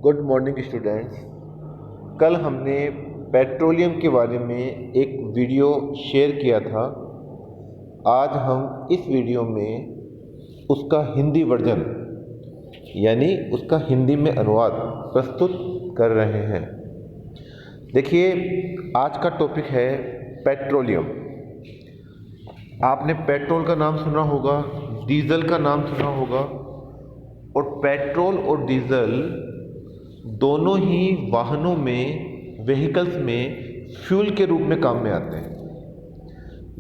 Good morning students. कल हमने petroleum के बारे में एक वीडियो शेयर किया था। आज हम इस वीडियो में उसका हिंदी वर्जन यानी उसका हिंदी में अनुवाद प्रस्तुत कर रहे हैं। देखिए, आज का टॉपिक है पेट्रोलियम। आपने पेट्रोल का नाम सुना होगा, डीजल का नाम सुना होगा, और पेट्रोल और डीजल दोनों ही वाहनों में, व्हीकल्स में फ्यूल के रूप में काम में आते हैं,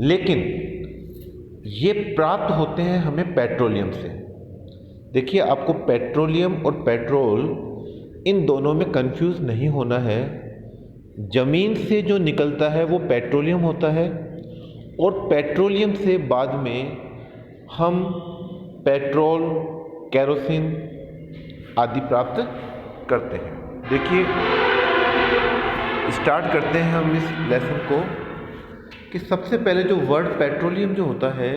लेकिन ये प्राप्त होते हैं हमें पेट्रोलियम से। देखिए, आपको पेट्रोलियम और पेट्रोल इन दोनों में कंफ्यूज नहीं होना है। ज़मीन से जो निकलता है वो पेट्रोलियम होता है, और पेट्रोलियम से बाद में हम पेट्रोल, केरोसिन आदि प्राप्त करते हैं। देखिए, स्टार्ट करते हैं हम इस लेसन को कि सबसे पहले जो वर्ड पेट्रोलियम जो होता है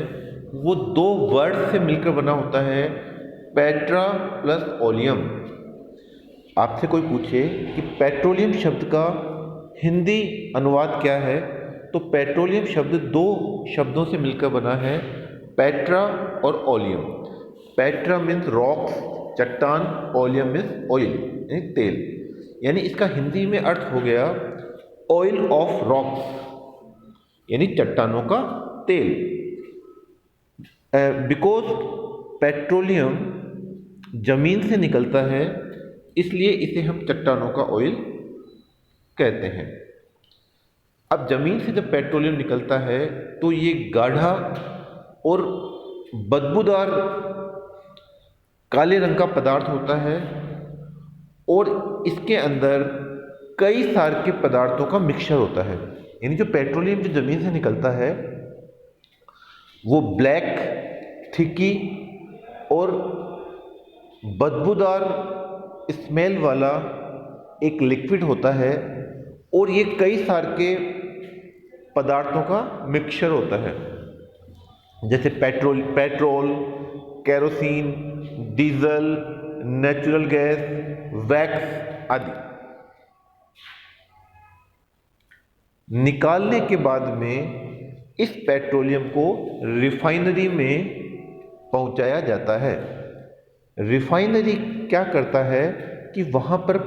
वो दो वर्ड से मिलकर बना होता है, पेट्रा प्लस ओलियम। आपसे कोई पूछे कि पेट्रोलियम शब्द का हिंदी अनुवाद क्या है, तो पेट्रोलियम शब्द दो शब्दों से मिलकर बना है, पेट्रा और ओलियम। पेट्रा मीन्स रॉक्स, चट्टान, ओलियम मीन्स ऑयल यानी तेल। यानी इसका हिंदी में अर्थ हो गया ऑयल ऑफ रॉक्स यानी चट्टानों का तेल। बिकॉज पेट्रोलियम जमीन से निकलता है, इसलिए इसे हम चट्टानों का ऑयल कहते हैं। अब जमीन से जब पेट्रोलियम निकलता है तो ये गाढ़ा और बदबूदार काले रंग का पदार्थ होता है, और इसके अंदर कई सारे के पदार्थों का मिक्सचर होता है। यानी जो पेट्रोलियम जो ज़मीन से निकलता है वो ब्लैक, थिकी और बदबूदार स्मेल वाला एक लिक्विड होता है, और ये कई सारे के पदार्थों का मिक्सचर होता है, जैसे petrol, kerosene, diesel, natural gas, wax आदि। निकालने के बाद में इस पेट्रोलियम को रिफाइनरी में पहुंचाया जाता है। रिफाइनरी क्या करता है कि वहाँ पर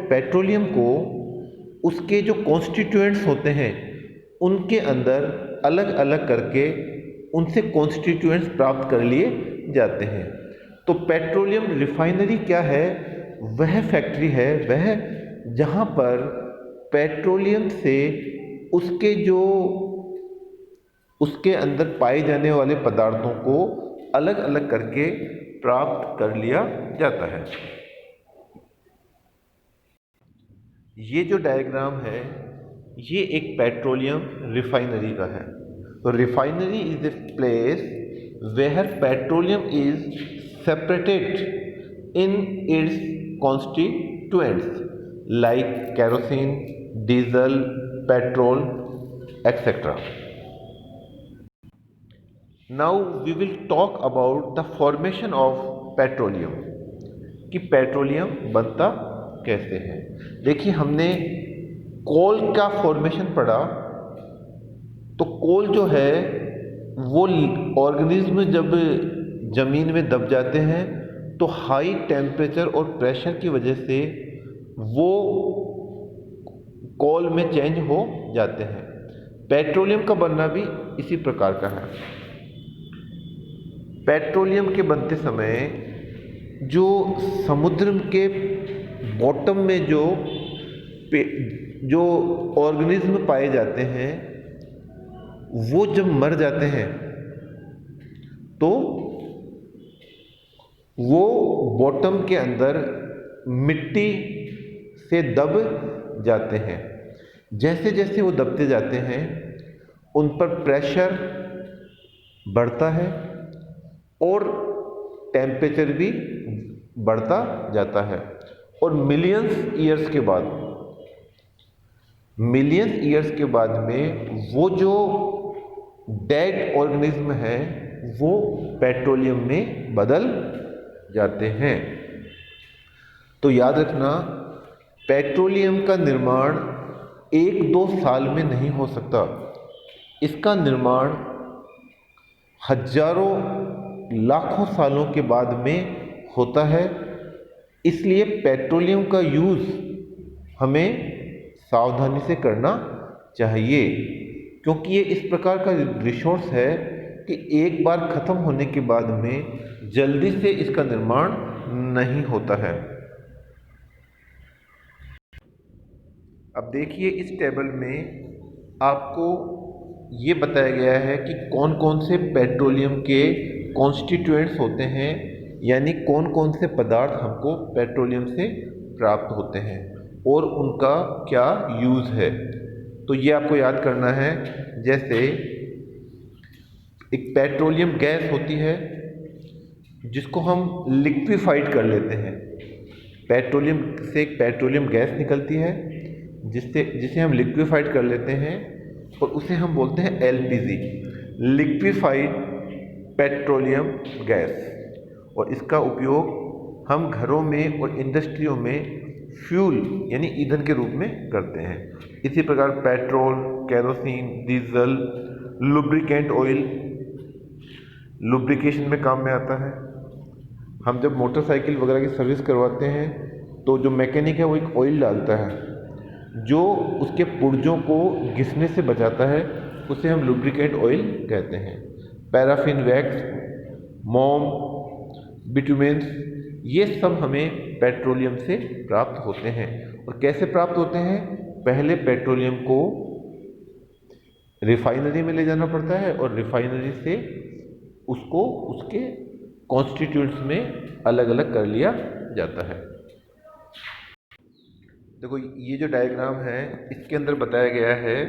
पेट्रोलियम को उसके जो कॉन्स्टिट्यूएंट्स होते हैं उनके अंदर अलग अलग करके उनसे कॉन्स्टिट्यूएंट्स प्राप्त कर लिए जाते हैं। तो पेट्रोलियम रिफाइनरी क्या है? वह फैक्ट्री है, वह जहाँ पर पेट्रोलियम से उसके अंदर पाए जाने वाले पदार्थों को अलग अलग करके प्राप्त कर लिया जाता है। ये जो डायग्राम है ये एक पेट्रोलियम रिफाइनरी का है। तो refinery is a place where petroleum is separated in its constituents like kerosene, diesel, petrol etc. Now we will talk about the formation of petroleum, कि पेट्रोलियम बनता कैसे है। देखिए, हमने कोल का फॉर्मेशन पढ़ा। तो कोल जो है वो ऑर्गेनिज्म जब ज़मीन में दब जाते हैं तो हाई टेम्परेचर और प्रेशर की वजह से वो कोल में चेंज हो जाते हैं। पेट्रोलियम का बनना भी इसी प्रकार का है। पेट्रोलियम के बनते समय जो समुद्र के बॉटम में जो ऑर्गेनिज्म पाए जाते हैं वो जब मर जाते हैं तो वो बॉटम के अंदर मिट्टी से दब जाते हैं। जैसे जैसे वो दबते जाते हैं उन पर प्रेशर बढ़ता है और टेम्परेचर भी बढ़ता जाता है, और मिलियंस ईयर्स के बाद में वो जो डेड ऑर्गेनिज्म है वो पेट्रोलियम में बदल जाते हैं। तो याद रखना, पेट्रोलियम का निर्माण 1-2 साल में नहीं हो सकता। इसका निर्माण हजारों लाखों सालों के बाद में होता है। इसलिए पेट्रोलियम का यूज़ हमें सावधानी से करना चाहिए, क्योंकि ये इस प्रकार का रिसोर्स है कि एक बार ख़त्म होने के बाद में जल्दी से इसका निर्माण नहीं होता है। अब देखिए, इस टेबल में आपको ये बताया गया है कि कौन कौन से पेट्रोलियम के कॉन्स्टिट्यूएंट्स होते हैं, यानी कौन कौन से पदार्थ हमको पेट्रोलियम से प्राप्त होते हैं और उनका क्या यूज़ है। तो ये आपको याद करना है। जैसे एक पेट्रोलियम गैस होती है जिसको हम लिक्विफाइड कर लेते हैं। पेट्रोलियम से एक पेट्रोलियम गैस निकलती है जिसे हम लिक्विफाइड कर लेते हैं और उसे हम बोलते हैं एलपीजी, लिक्विफाइड पेट्रोलियम गैस। और इसका उपयोग हम घरों में और इंडस्ट्रियों में फ्यूल यानी ईंधन के रूप में करते हैं। इसी प्रकार petrol, kerosene, diesel, lubricant oil lubrication में काम में आता है। हम जब मोटरसाइकिल वगैरह की सर्विस करवाते हैं तो जो मैकेनिक है वो एक ऑयल डालता है जो उसके पुर्जों को घिसने से बचाता है, उसे हम लुब्रिकेंट ऑयल कहते हैं। पैराफिन वैक्स, मोम, बिटुमेंस, ये सब हमें पेट्रोलियम से प्राप्त होते हैं। और कैसे प्राप्त होते हैं? पहले पेट्रोलियम को रिफाइनरी में ले जाना पड़ता है और रिफाइनरी से उसको उसके कॉन्स्टिट्यूएंट्स में अलग अलग कर लिया जाता है। देखो, ये जो डायग्राम है इसके अंदर बताया गया है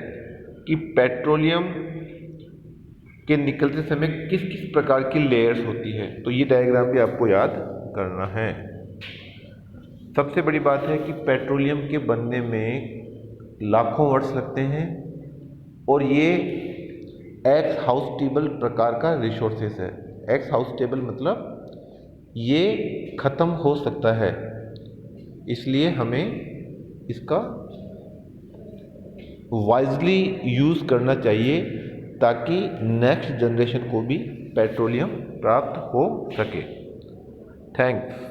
कि पेट्रोलियम के निकलते समय किस किस प्रकार की लेयर्स होती है। तो ये डायग्राम भी आपको याद करना है। सबसे बड़ी बात है कि पेट्रोलियम के बनने में लाखों वर्ष लगते हैं और ये एक्स हाउस टेबल प्रकार का रिसोर्सेस है। एक्स हाउस टेबल मतलब ये ख़त्म हो सकता है, इसलिए हमें इसका वाइजली यूज़ करना चाहिए ताकि नेक्स्ट जनरेशन को भी पेट्रोलियम प्राप्त हो सके। थैंक्स।